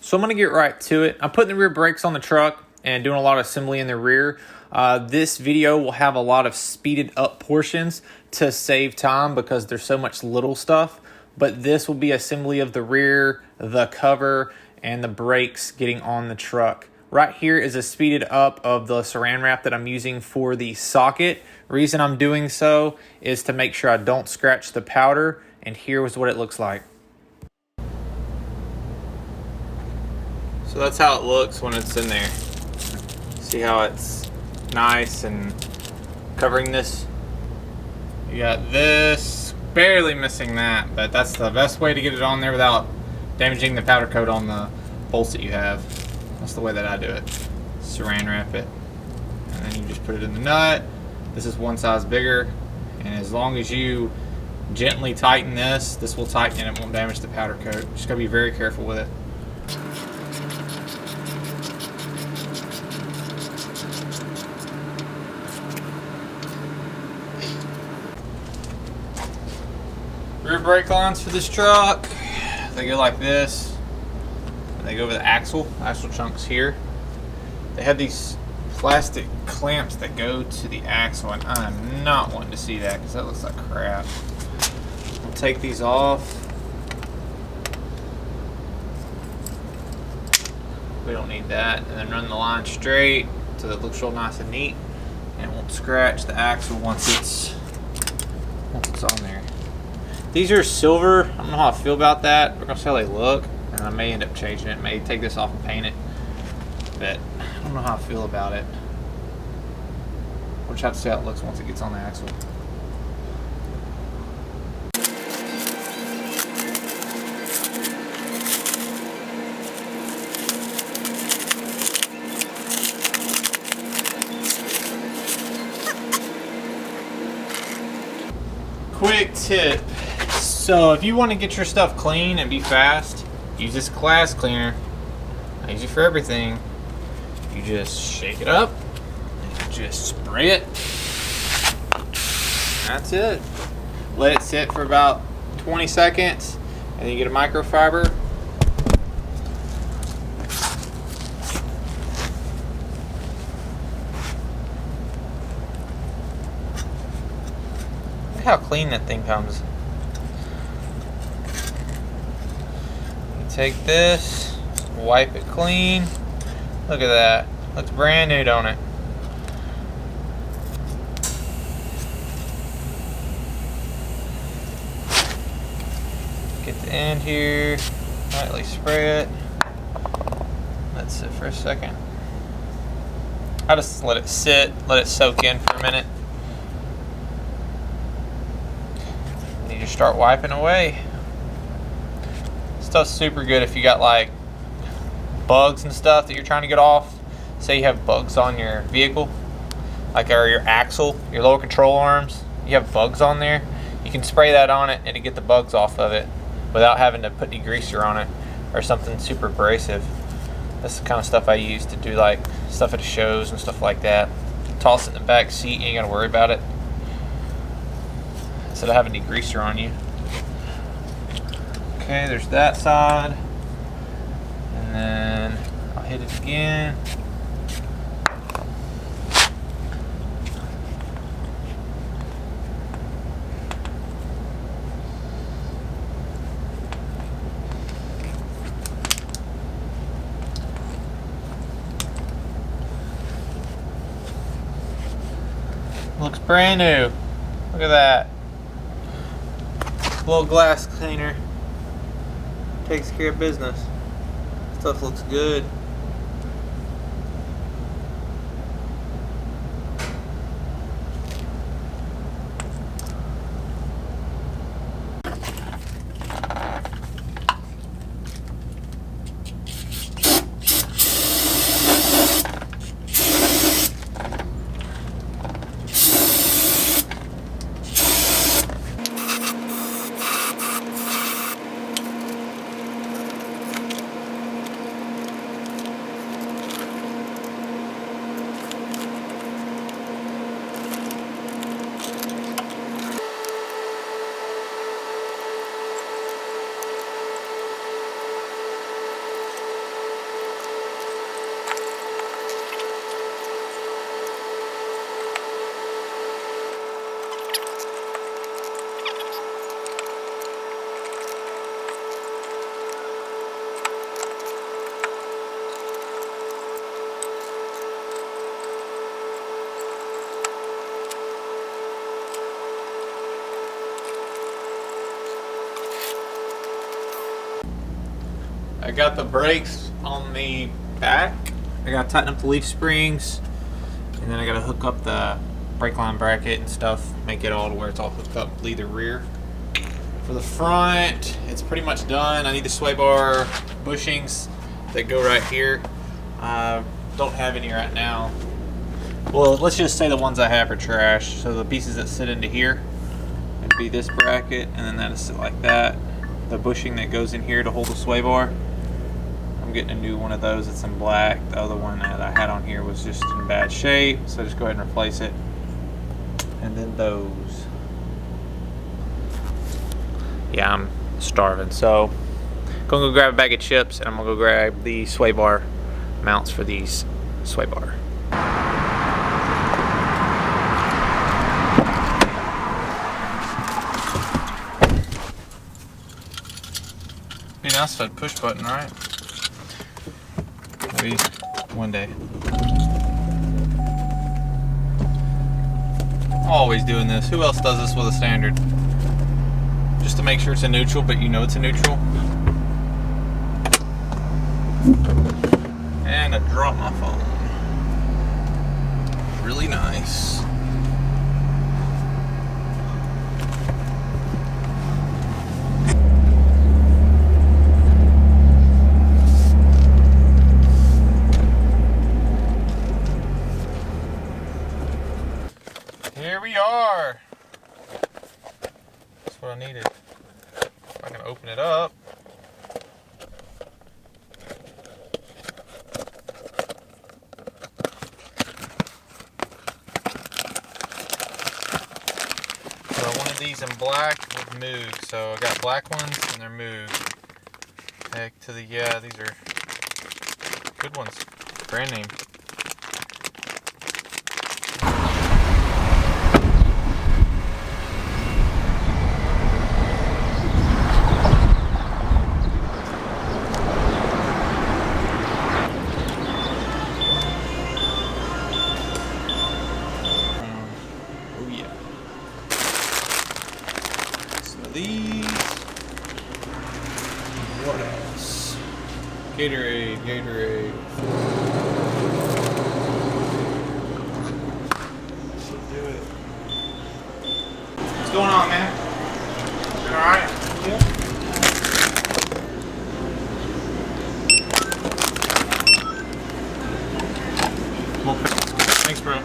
So I'm going to get right to it. I'm putting the rear brakes on the truck and doing a lot of assembly in the rear. This video will have a lot of speeded up portions to save time because there's so much little stuff. But this will be assembly of the rear, the cover, and the brakes getting on the truck. Right here is a speeded up of the saran wrap that I'm using for the socket. Reason I'm doing so is to make sure I don't scratch the powder, and here's what it looks like. So that's how it looks when it's in there. See how it's nice and covering this? You got this, barely missing that, but that's the best way to get it on there without damaging the powder coat on the bolts that you have. That's the way that I do it. Saran wrap it, and then you just put it in the nut. This is one size bigger, and as long as you gently tighten this, this will tighten and it won't damage the powder coat. Just gotta be very careful with it. Rear brake lines for this truck, they go like this. They go over the axle chunks here. They have these plastic clamps that go to the axle, and I'm not wanting to see that because that looks like crap. We'll take these off. We don't need that. And then run the line straight so that it looks real nice and neat, and it won't scratch the axle once it's on there. These are silver. I don't know how I feel about that. We're gonna see how they look, and I may end up changing it. May take this off and paint it, but I don't know how I feel about it. We'll just have to see how it looks once it gets on the axle. Quick tip. So if you want to get your stuff clean and be fast, use this glass cleaner. I use it for everything. You just shake it up and just spray it. That's it. Let it sit for about 20 seconds, and then you get a microfiber. Look how clean that thing comes. Take this, wipe it clean. Look at that. Looks brand new, don't it? Get the end here, lightly spray it. Let it sit for a second. I just let it sit, let it soak in for a minute. And you just start wiping away. Stuff's super good if you got like bugs and stuff that you're trying to get off. Say you have bugs on your vehicle, like or your axle, your lower control arms, you have bugs on there, you can spray that on it and it'll get the bugs off of it without having to put degreaser on it or something super abrasive. That's the kind of stuff I use to do like stuff at the shows and stuff like that. Toss it in the back seat, you ain't gotta worry about it instead of having degreaser on you. Okay, there's that side, and then I'll hit it again. Looks brand new. Look at that. Little glass cleaner. Takes care of business. Stuff looks good. got the brakes on the back. I gotta tighten up the leaf springs, and then I gotta hook up the brake line bracket and stuff, make it all to where it's all hooked up, lead the rear. For the front, it's pretty much done. I need the sway bar bushings that go right here. Don't have any right now. Well, let's just say the ones I have are trash. So the pieces that sit into here would be this bracket, and then that'll sit like that. The bushing that goes in here to hold the sway bar, I'm getting a new one of those. It's in black. The other one that I had on here was just in bad shape, so just go ahead and replace it. And then those. Yeah, I'm starving, so I'm gonna go grab a bag of chips, and I'm gonna go grab the sway bar mounts for these sway bar. Be nice if I had push button, right? Maybe one day. Always doing this. Who else does this with a standard? Just to make sure it's a neutral, but you know it's a neutral. And I dropped my phone. Really nice. Here we are. That's what I needed. If I can open it up. So I wanted these in black with Moog. So I got black ones and they're Moog. Heck to the, yeah, these are good ones. Brand name. These. What else? Gatorade. Should do it. What's going on, man? You alright? Yeah. Well, thanks, bro.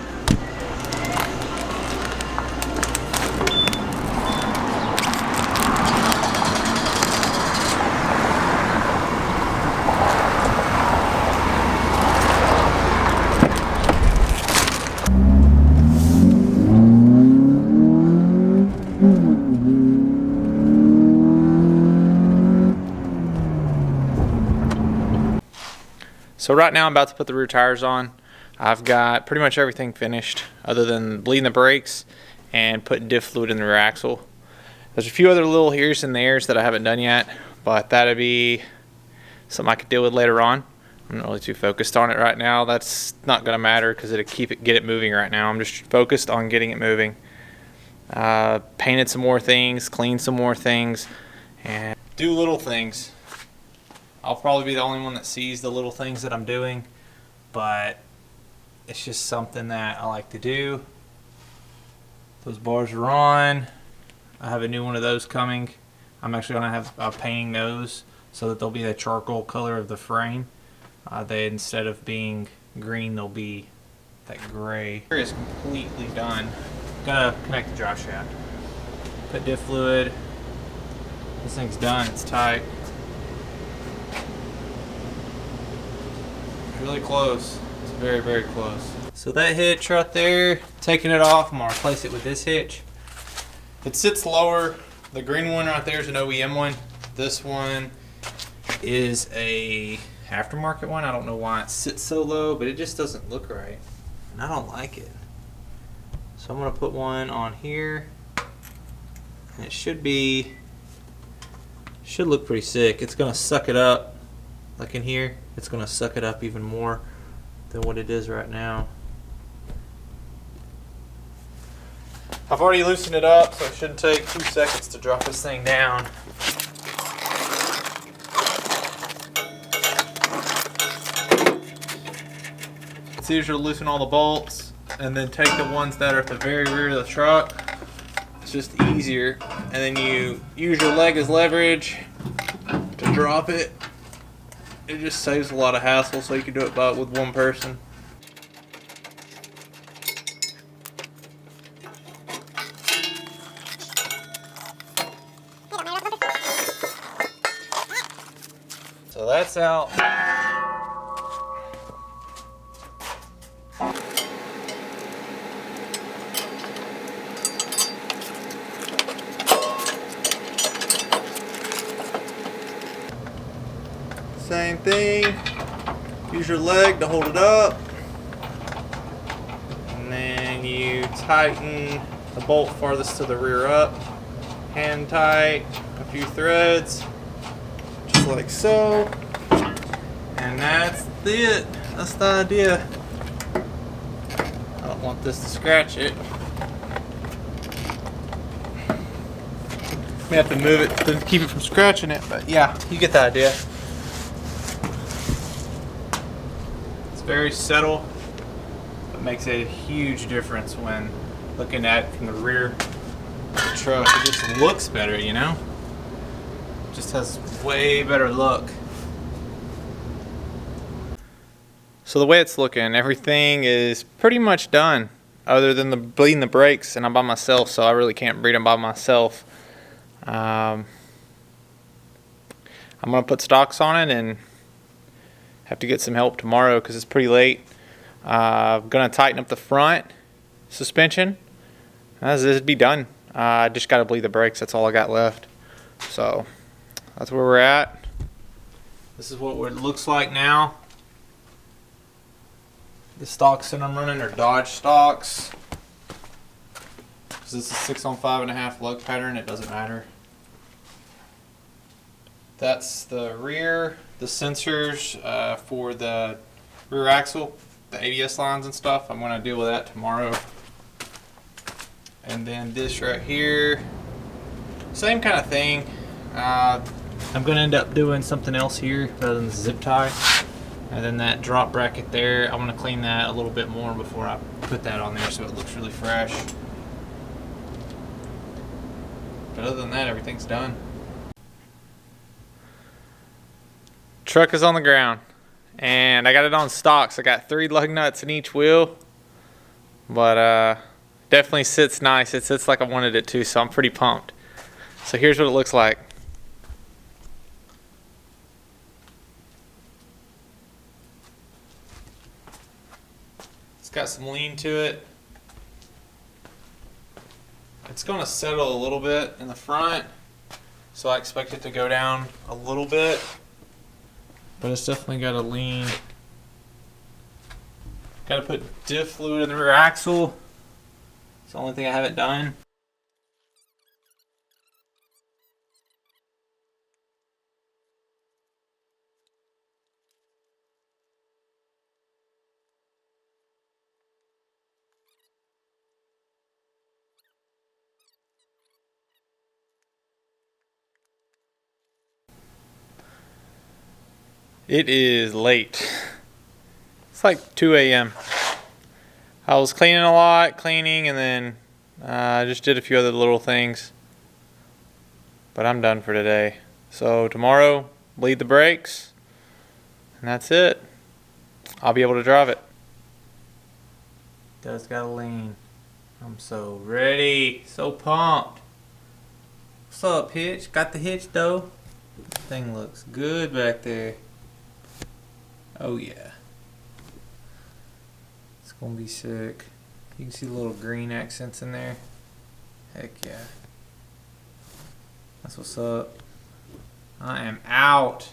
So right now I'm about to put the rear tires on. I've got pretty much everything finished other than bleeding the brakes and putting diff fluid in the rear axle. There's a few other little here's and there's that I haven't done yet, but that'd be something I could deal with later on. I'm not really too focused on it right now. That's not gonna matter because it'll get it moving right now. I'm just focused on getting it moving. Painted some more things, cleaned some more things, and do little things. I'll probably be the only one that sees the little things that I'm doing, but it's just something that I like to do. Those bars are on. I have a new one of those coming. I'm actually going to have painting those so that they'll be the charcoal color of the frame. They, instead of being green, they'll be that gray. Here is completely done. Gotta connect the drive shaft. Put diff fluid. This thing's done. It's tight. Really close. It's very, very close. So that hitch right there, taking it off, I'm gonna replace it with this hitch. It sits lower. The green one right there is an OEM one. This one is a aftermarket one. I don't know why it sits so low, but it just doesn't look right. And I don't like it. So I'm gonna put one on here. And it should look pretty sick. It's gonna suck it up. Like in here, it's going to suck it up even more than what it is right now. I've already loosened it up, so it shouldn't take 2 seconds to drop this thing down. It's easier to loosen all the bolts and then take the ones that are at the very rear of the truck. It's just easier. And then you use your leg as leverage to drop it. It just saves a lot of hassle, so you can do it with one person. So that's out. Same thing. Use your leg to hold it up. And then you tighten the bolt farthest to the rear up. Hand tight, a few threads, just like so. And that's it. That's the idea. I don't want this to scratch it. May have to move it to keep it from scratching it, but yeah, you get the idea. Very subtle, but makes a huge difference when looking at it from the rear of the truck. It just looks better, you know? It just has way better look. So the way it's looking, everything is pretty much done other than bleeding the brakes, and I'm by myself, so I really can't bleed them by myself. I'm gonna put stocks on it and have to get some help tomorrow because it's pretty late. I'm gonna tighten up the front suspension. It'd be done. I just gotta bleed the brakes. That's all I got left. So that's where we're at. This is what it looks like now. The stocks that I'm running are Dodge stocks. Because this is 6 on 5.5 lug pattern. It doesn't matter. That's the rear, the sensors for the rear axle, the ABS lines and stuff. I'm going to deal with that tomorrow. And then this right here, same kind of thing. I'm going to end up doing something else here other than the zip tie. And then that drop bracket there, I want to clean that a little bit more before I put that on there so it looks really fresh. But other than that, everything's done. Truck is on the ground and I got it on stocks. I got 3 lug nuts in each wheel, but definitely sits nice. It sits like I wanted it to, so I'm pretty pumped. So here's what it looks like. It's got some lean to it. It's going to settle a little bit in the front, so I expect it to go down a little bit. But it's definitely got a lean. Got to put diff fluid in the rear axle. It's the only thing I haven't done. It is late. It's like 2 a.m. I was cleaning a lot, and then I just did a few other little things. But I'm done for today. So tomorrow, bleed the brakes, and that's it. I'll be able to drive it. Does got a lean. I'm so ready, so pumped. What's up, hitch? Got the hitch though. This thing looks good back there. Oh yeah. It's gonna be sick. You can see the little green accents in there. Heck yeah. That's what's up. I am out.